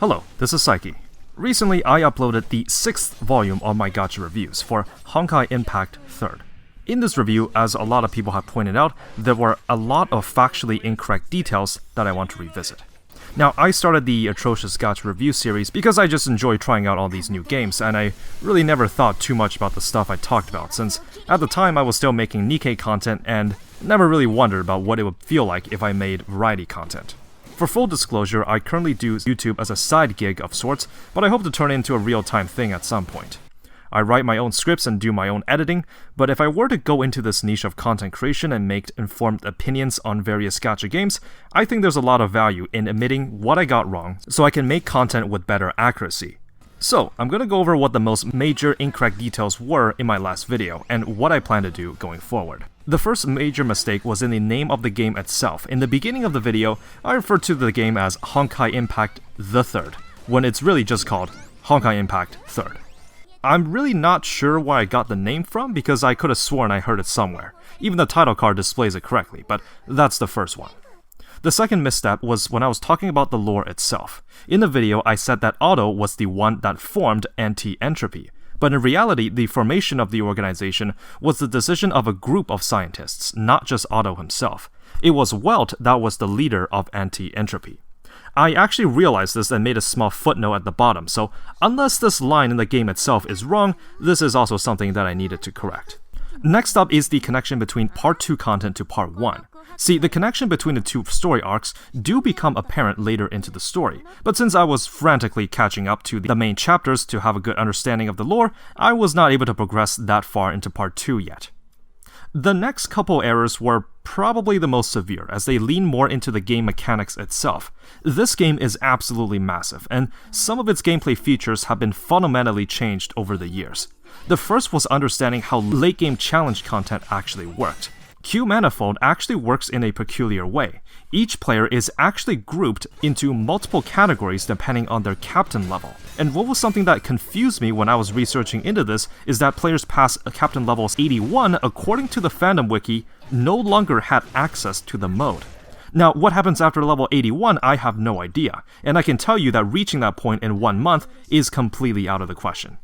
Hello, this is Psyche. Recently, I uploaded the 6th volume of my gacha reviews for Honkai Impact 3rd. In this review, as a lot of people have pointed out, there were a lot of factually incorrect details that I want to revisit. Now, I started the Atrocious Gacha review series because I just enjoy trying out all these new games, and I really never thought too much about the stuff I talked about, since at the time I was still making Nikkei content and never really wondered about what it would feel like if I made variety content. For full disclosure, I currently do YouTube as a side gig of sorts, but I hope to turn it into a real-time thing at some point. I write my own scripts and do my own editing, but if I were to go into this niche of content creation and make informed opinions on various gacha games, I think there's a lot of value in admitting what I got wrong so I can make content with better accuracy. So, I'm gonna go over what the most major incorrect details were in my last video, and what I plan to do going forward. The first major mistake was in the name of the game itself. In the beginning of the video, I referred to the game as Honkai Impact the 3rd, when it's really just called Honkai Impact 3rd. I'm really not sure where I got the name from because I could have sworn I heard it somewhere. Even the title card displays it correctly, but that's the first one. The second misstep was when I was talking about the lore itself. In the video, I said that Otto was the one that formed Anti-Entropy, but in reality, the formation of the organization was the decision of a group of scientists, not just Otto himself. It was Welt that was the leader of Anti-Entropy. I actually realized this and made a small footnote at the bottom, so unless this line in the game itself is wrong, this is also something that I needed to correct. Next up is the connection between Part 2 content to Part 1. See, the connection between the two story arcs do become apparent later into the story, but since I was frantically catching up to the main chapters to have a good understanding of the lore, I was not able to progress that far into Part 2 yet. The next couple errors were probably the most severe, as they lean more into the game mechanics itself. This game is absolutely massive, and some of its gameplay features have been fundamentally changed over the years. The first was understanding how late game challenge content actually worked. Q Manifold actually works in a peculiar way. Each player is actually grouped into multiple categories depending on their captain level. And what was something that confused me when I was researching into this is that players past captain level 81, according to the fandom wiki, no longer had access to the mode. Now, what happens after level 81, I have no idea, and I can tell you that reaching that point in 1 month is completely out of the question.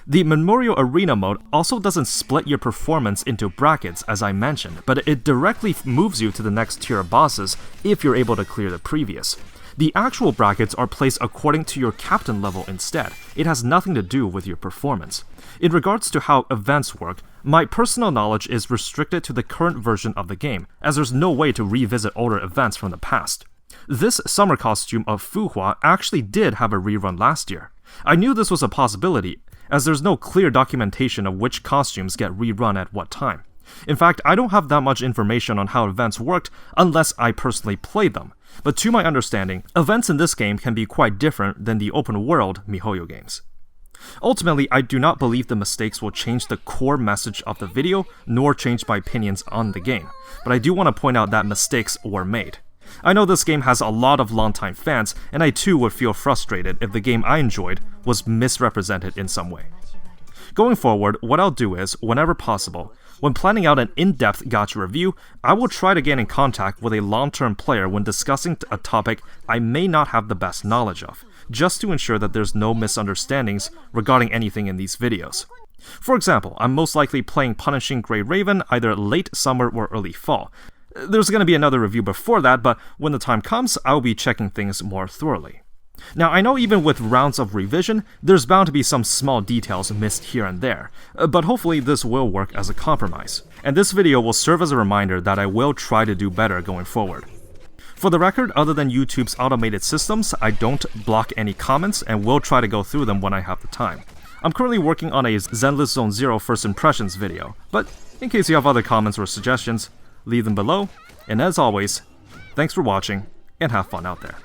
The Memorial Arena mode also doesn't split your performance into brackets, as I mentioned, but it directly moves you to the next tier of bosses if you're able to clear the previous. The actual brackets are placed according to your captain level instead. It has nothing to do with your performance. In regards to how events work, my personal knowledge is restricted to the current version of the game, as there's no way to revisit older events from the past. This summer costume of Fuhua actually did have a rerun last year. I knew this was a possibility, as there's no clear documentation of which costumes get rerun at what time. In fact, I don't have that much information on how events worked unless I personally played them, but to my understanding, events in this game can be quite different than the open-world MiHoYo games. Ultimately, I do not believe the mistakes will change the core message of the video, nor change my opinions on the game, but I do want to point out that mistakes were made. I know this game has a lot of longtime fans, and I too would feel frustrated if the game I enjoyed was misrepresented in some way. Going forward, what I'll do is, whenever possible, when planning out an in-depth gacha review, I will try to get in contact with a long-term player when discussing a topic I may not have the best knowledge of, just to ensure that there's no misunderstandings regarding anything in these videos. For example, I'm most likely playing Punishing Grey Raven either late summer or early fall. There's going to be another review before that, but when the time comes, I'll be checking things more thoroughly. Now, I know even with rounds of revision, there's bound to be some small details missed here and there, but hopefully this will work as a compromise. And this video will serve as a reminder that I will try to do better going forward. For the record, other than YouTube's automated systems, I don't block any comments and will try to go through them when I have the time. I'm currently working on a Zenless Zone Zero First Impressions video, but in case you have other comments or suggestions, leave them below, and as always, thanks for watching, and have fun out there.